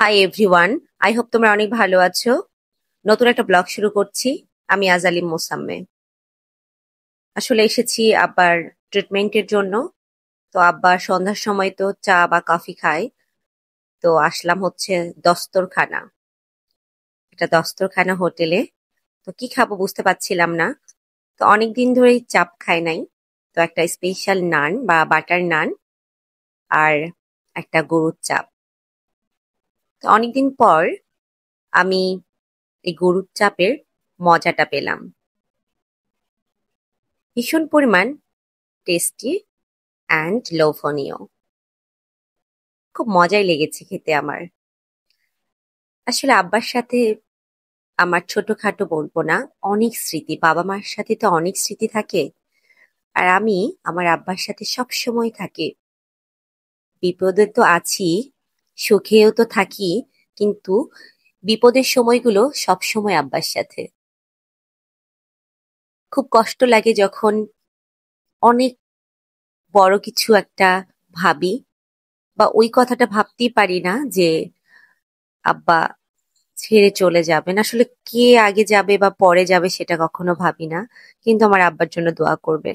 Hi everyone, I hope তোমরা অনেক ভালো আছো। নতুন একটা ব্লগ শুরু করছি। আমি আজালিম মোসাম্মে। আসলে এসেছি আব্বার ট্রিটমেন্টের জন্য। তো আব্বা সন্ধ্যার সময় তো চা বা কফি খায়। তো আসলাম হচ্ছে দস্তরখানা, এটা দস্তরখানা হোটেলে। তো কি খাবো বুঝতে পারছিলাম না। তো অনেকদিন ধরেই চাপ খাই নাই। তো একটা স্পেশাল নান বা বাটার নান আর একটা গরুর চাপ। তো অনেকদিন পর আমি এই গরুর চাপের মজাটা পেলাম। ভীষণ পরিমাণ টেস্টি অ্যান্ড লোভনীয়। খুব মজাই লেগেছে খেতে আমার। আসলে আব্বার সাথে আমার ছোটখাটো বলবো না, অনেক স্মৃতি। বাবা মার সাথে তো অনেক স্মৃতি থাকে। আর আমি আমার আব্বার সাথে সব সময় থাকি। বিপদে তো আছি, সুখেও তো থাকি, কিন্তু বিপদের সময়গুলো সব সময় আব্বার সাথে। খুব কষ্ট লাগে যখন অনেক বড় কিছু একটা ভাবি, বা ওই কথাটা ভাবতেই পারি না যে আব্বা ছেড়ে চলে যাবেন। আসলে কে আগে যাবে বা পরে যাবে সেটা কখনো ভাবি না, কিন্তু আমার আব্বার জন্য দোয়া করবেন।